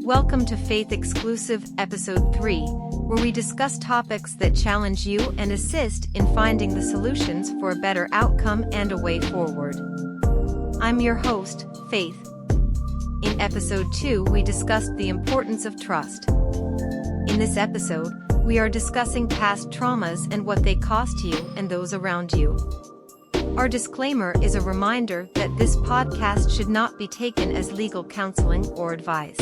Welcome to Faith Exclusive Episode 3, where we discuss topics that challenge you and assist in finding the solutions for a better outcome and a way forward. I'm your host, Faith. In Episode 2, we discussed the importance of trust. In this episode, we are discussing past traumas and what they cost you and those around you. Our disclaimer is a reminder that this podcast should not be taken as legal counseling or advice.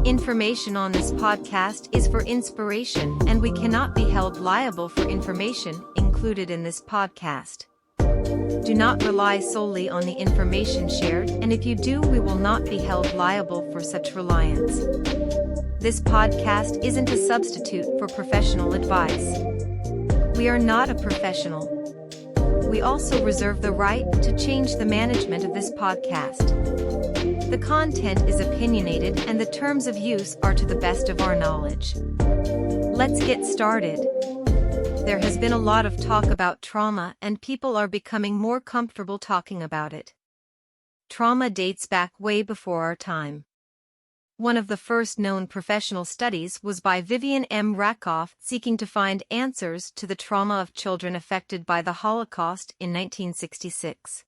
Information on this podcast is for inspiration, and we cannot be held liable for information included in this podcast. Do not rely solely on the information shared, and if you do, we will not be held liable for such reliance. This podcast isn't a substitute for professional advice. We are not a professional. We also reserve the right to change the management of this podcast. The content is opinionated and the terms of use are to the best of our knowledge. Let's get started. There has been a lot of talk about trauma and people are becoming more comfortable talking about it. Trauma dates back way before our time. One of the first known professional studies was by Vivian M. Rakoff, seeking to find answers to the trauma of children affected by the Holocaust in 1966.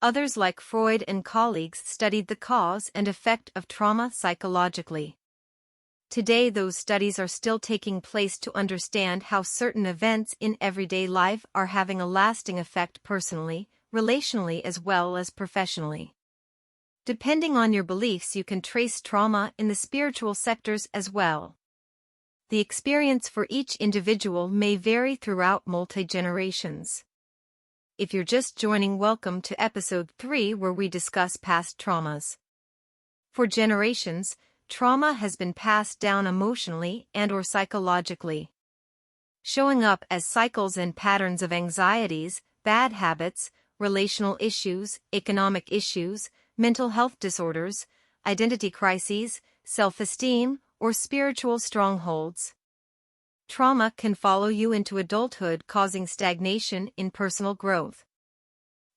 Others like Freud and colleagues studied the cause and effect of trauma psychologically. Today those studies are still taking place to understand how certain events in everyday life are having a lasting effect personally, relationally as well as professionally. Depending on your beliefs, you can trace trauma in the spiritual sectors as well. The experience for each individual may vary throughout multi-generations. If you're just joining, welcome to Episode 3, where we discuss past traumas. For generations, trauma has been passed down emotionally and/or psychologically, showing up as cycles and patterns of anxieties, bad habits, relational issues, economic issues, mental health disorders, identity crises, self-esteem, or spiritual strongholds. Trauma can follow you into adulthood, causing stagnation in personal growth.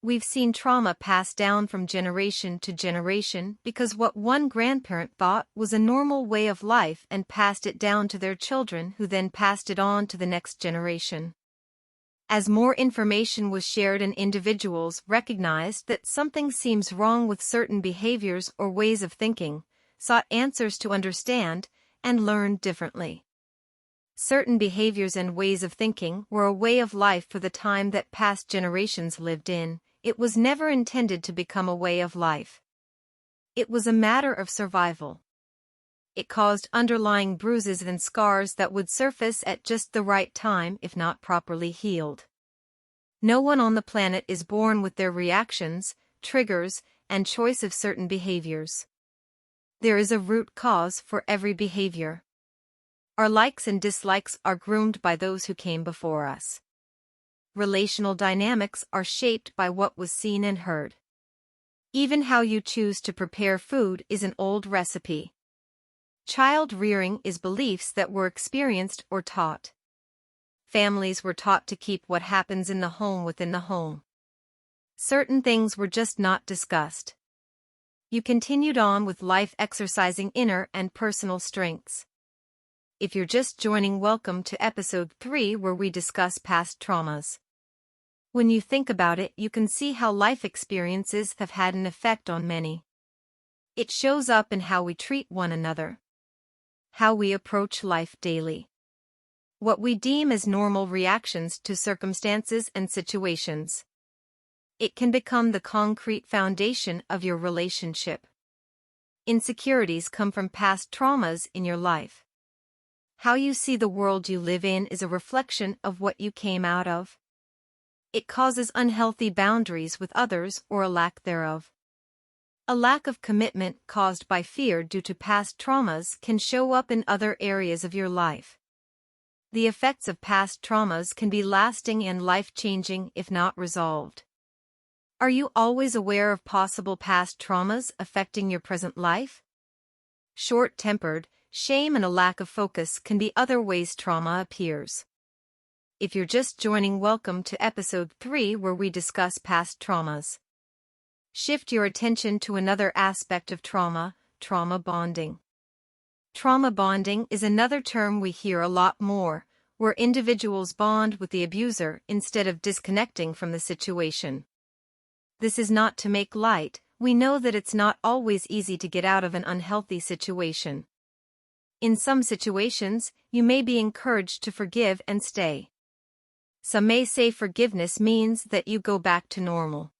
We've seen trauma passed down from generation to generation because what one grandparent thought was a normal way of life and passed it down to their children, who then passed it on to the next generation. As more information was shared and individuals recognized that something seems wrong with certain behaviors or ways of thinking, sought answers to understand, and learned differently. Certain behaviors and ways of thinking were a way of life for the time that past generations lived in. It was never intended to become a way of life. It was a matter of survival. It caused underlying bruises and scars that would surface at just the right time if not properly healed. No one on the planet is born with their reactions, triggers, and choice of certain behaviors. There is a root cause for every behavior. Our likes and dislikes are groomed by those who came before us. Relational dynamics are shaped by what was seen and heard. Even how you choose to prepare food is an old recipe. Child rearing is beliefs that were experienced or taught. Families were taught to keep what happens in the home within the home. Certain things were just not discussed. You continued on with life, exercising inner and personal strengths. If you're just joining, welcome to Episode 3, where we discuss past traumas. When you think about it, you can see how life experiences have had an effect on many. It shows up in how we treat one another, how we approach life daily, what we deem as normal reactions to circumstances and situations. It can become the concrete foundation of your relationship. Insecurities come from past traumas in your life. How you see the world you live in is a reflection of what you came out of. It causes unhealthy boundaries with others or a lack thereof. A lack of commitment caused by fear due to past traumas can show up in other areas of your life. The effects of past traumas can be lasting and life-changing if not resolved. Are you always aware of possible past traumas affecting your present life? Short-tempered, shame and a lack of focus can be other ways trauma appears. If you're just joining, welcome to Episode 3, where we discuss past traumas. Shift your attention to another aspect of trauma, trauma bonding. Trauma bonding is another term we hear a lot more, where individuals bond with the abuser instead of disconnecting from the situation. This is not to make light. We know that it's not always easy to get out of an unhealthy situation. In some situations, you may be encouraged to forgive and stay. Some may say forgiveness means that you go back to normal.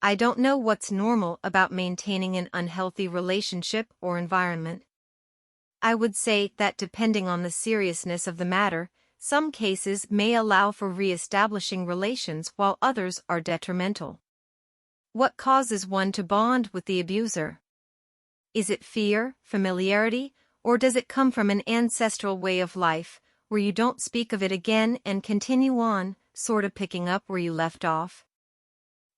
I don't know what's normal about maintaining an unhealthy relationship or environment. I would say that depending on the seriousness of the matter, some cases may allow for re-establishing relations while others are detrimental. What causes one to bond with the abuser? Is it fear, familiarity, or does it come from an ancestral way of life, where you don't speak of it again and continue on, sort of picking up where you left off?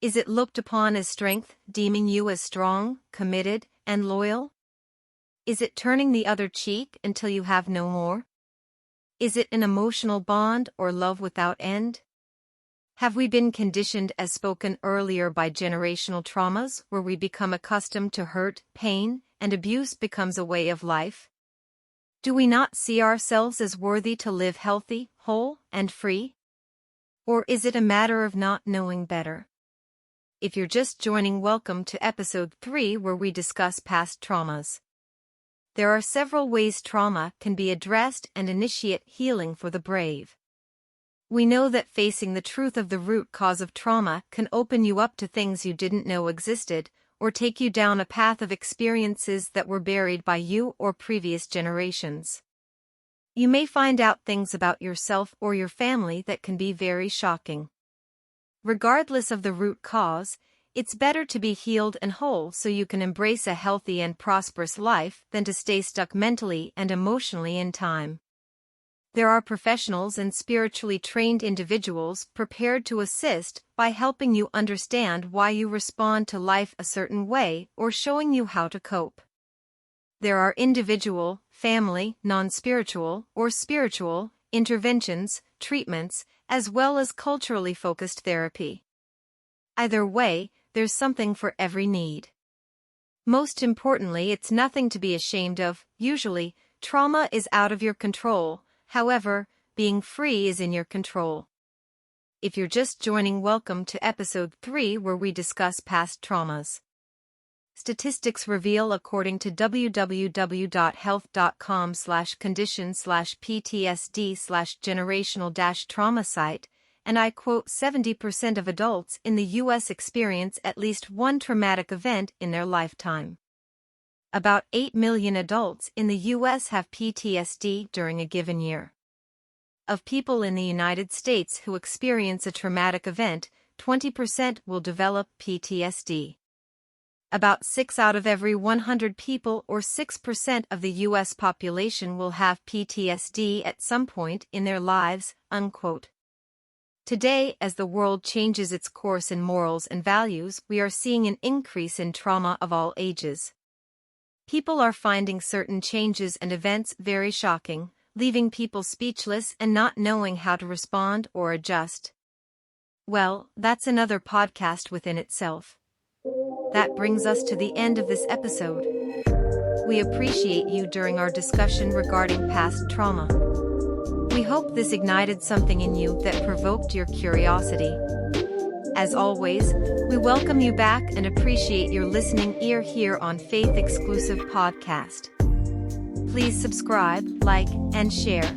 Is it looked upon as strength, deeming you as strong, committed, and loyal? Is it turning the other cheek until you have no more? Is it an emotional bond or love without end? Have we been conditioned, as spoken earlier, by generational traumas where we become accustomed to hurt, pain, and abuse becomes a way of life? Do we not see ourselves as worthy to live healthy, whole, and free? Or is it a matter of not knowing better? If you're just joining, welcome to episode 3 where we discuss past traumas. There are several ways trauma can be addressed and initiate healing for the brave. We know that facing the truth of the root cause of trauma can open you up to things you didn't know existed, or take you down a path of experiences that were buried by you or previous generations. You may find out things about yourself or your family that can be very shocking. Regardless of the root cause, it's better to be healed and whole so you can embrace a healthy and prosperous life than to stay stuck mentally and emotionally in time. There are professionals and spiritually trained individuals prepared to assist by helping you understand why you respond to life a certain way or showing you how to cope. There are individual, family, non-spiritual, or spiritual interventions, treatments, as well as culturally focused therapy. Either way, there's something for every need. Most importantly, it's nothing to be ashamed of. Usually, trauma is out of your control. However, being free is in your control. If you're just joining, welcome to episode 3 where we discuss past traumas. Statistics reveal, according to www.health.com/condition/PTSD/generational-trauma site, and I quote, 70% of adults in the U.S. experience at least one traumatic event in their lifetime. About 8 million adults in the U.S. have PTSD during a given year. Of people in the United States who experience a traumatic event, 20% will develop PTSD. About 6 out of every 100 people, or 6% of the U.S. population, will have PTSD at some point in their lives, unquote. Today, as the world changes its course in morals and values, we are seeing an increase in trauma of all ages. People are finding certain changes and events very shocking, leaving people speechless and not knowing how to respond or adjust. Well, that's another podcast within itself. That brings us to the end of this episode. We appreciate you during our discussion regarding past trauma. We hope this ignited something in you that provoked your curiosity. As always, we welcome you back and appreciate your listening ear here on Faith Exclusive Podcast. Please subscribe, like, and share.